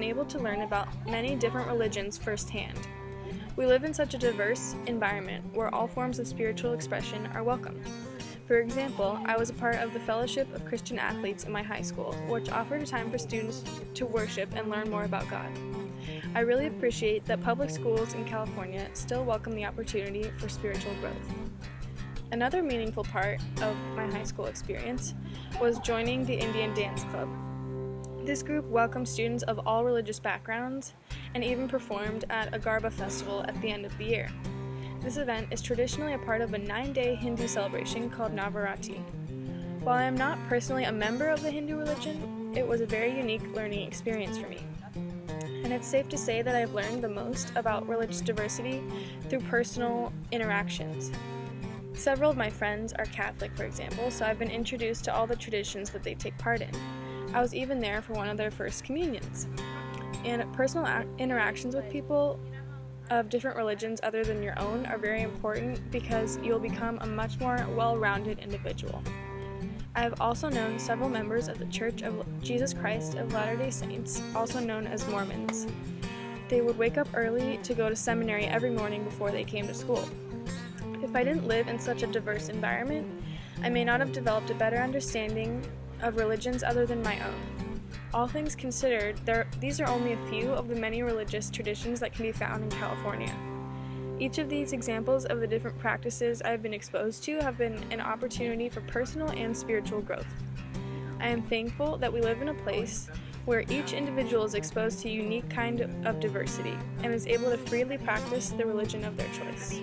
able to learn about many different religions firsthand. We live in such a diverse environment where all forms of spiritual expression are welcome. For example, I was a part of the Fellowship of Christian Athletes in my high school, which offered a time for students to worship and learn more about God. I really appreciate that public schools in California still welcome the opportunity for spiritual growth. Another meaningful part of my high school experience was joining the Indian Dance Club. This group welcomed students of all religious backgrounds and even performed at a Garba festival at the end of the year. This event is traditionally a part of a 9-day Hindu celebration called Navaratri. While I am not personally a member of the Hindu religion, it was a very unique learning experience for me. And it's safe to say that I've learned the most about religious diversity through personal interactions. Several of my friends are Catholic, for example, so I've been introduced to all the traditions that they take part in. I was even there for one of their first communions. And personal interactions with people of different religions other than your own are very important because you'll become a much more well-rounded individual. I have also known several members of the Church of Jesus Christ of Latter-day Saints, also known as Mormons. They would wake up early to go to seminary every morning before they came to school. If I didn't live in such a diverse environment, I may not have developed a better understanding of religions other than my own. All things considered, these are only a few of the many religious traditions that can be found in California. Each of these examples of the different practices I've been exposed to have been an opportunity for personal and spiritual growth. I am thankful that we live in a place where each individual is exposed to a unique kind of diversity and is able to freely practice the religion of their choice.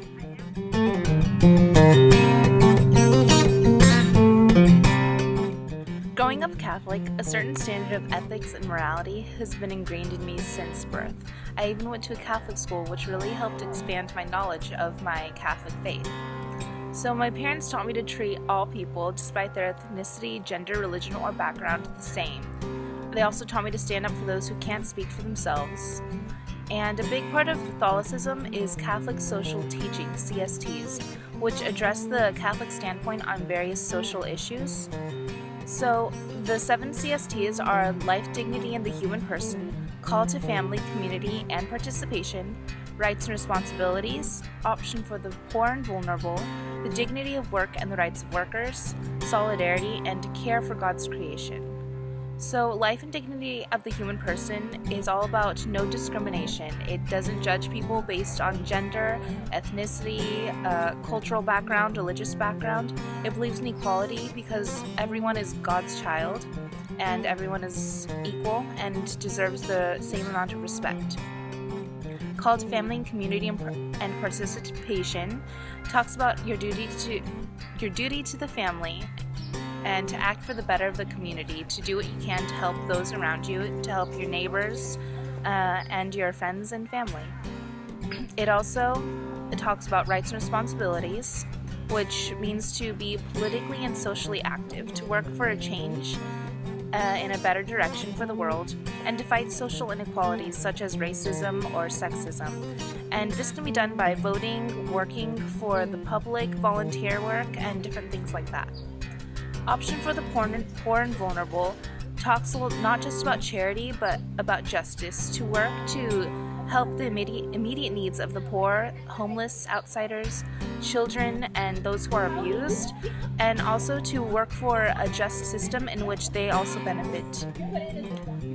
Growing up Catholic, a certain standard of ethics and morality has been ingrained in me since birth. I even went to a Catholic school, which really helped expand my knowledge of my Catholic faith. So my parents taught me to treat all people, despite their ethnicity, gender, religion, or background, the same. They also taught me to stand up for those who can't speak for themselves. And a big part of Catholicism is Catholic social teaching, CSTs, which address the Catholic standpoint on various social issues. So, the 7 CSTs are life, dignity, and the human person, call to family, community, and participation, rights and responsibilities, option for the poor and vulnerable, the dignity of work and the rights of workers, solidarity, and care for God's creation. So, life and dignity of the human person is all about no discrimination. It doesn't judge people based on gender, ethnicity, cultural background, religious background. It believes in equality because everyone is God's child and everyone is equal and deserves the same amount of respect. Call to family and community and participation talks about your duty to the family and to act for the better of the community, to do what you can to help those around you, to help your neighbors and your friends and family. It talks about rights and responsibilities, which means to be politically and socially active, to work for a change in a better direction for the world, and to fight social inequalities such as racism or sexism. And this can be done by voting, working for the public, volunteer work, and different things like that. Option for the poor and vulnerable talks not just about charity, but about justice, to work to help the immediate needs of the poor, homeless, outsiders, children, and those who are abused, and also to work for a just system in which they also benefit.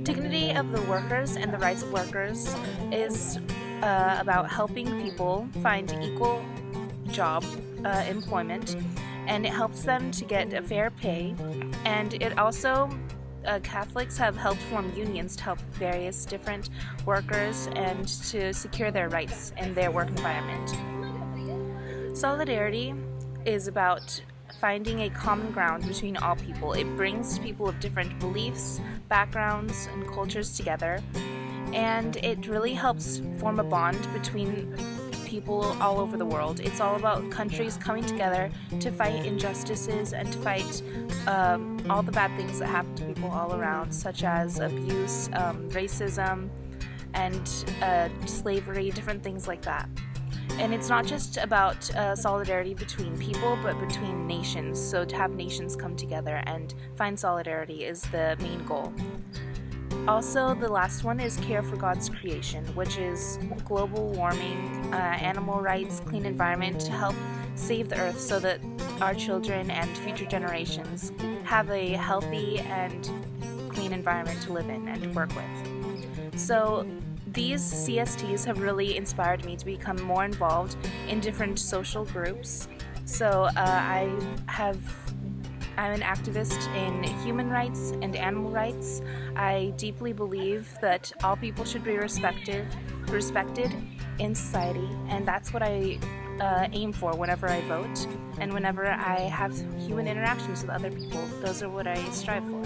Dignity of the workers and the rights of workers is about helping people find equal job employment, and it helps them to get a fair pay. And it also, Catholics have helped form unions to help various different workers and to secure their rights in their work environment. Solidarity is about finding a common ground between all people. It brings people of different beliefs, backgrounds, and cultures together, and it really helps form a bond between people all over the world. It's all about countries coming together to fight injustices and to fight all the bad things that happen to people all around, such as abuse, racism, and slavery, different things like that. And it's not just about solidarity between people, but between nations. So to have nations come together and find solidarity is the main goal. Also, the last one is care for God's creation, which is global warming, animal rights, clean environment to help save the earth so that our children and future generations have a healthy and clean environment to live in and work with. So these CSTs have really inspired me to become more involved in different social groups. So I'm an activist in human rights and animal rights. I deeply believe that all people should be respected in society, and that's what I aim for whenever I vote and whenever I have human interactions with other people. Those are what I strive for.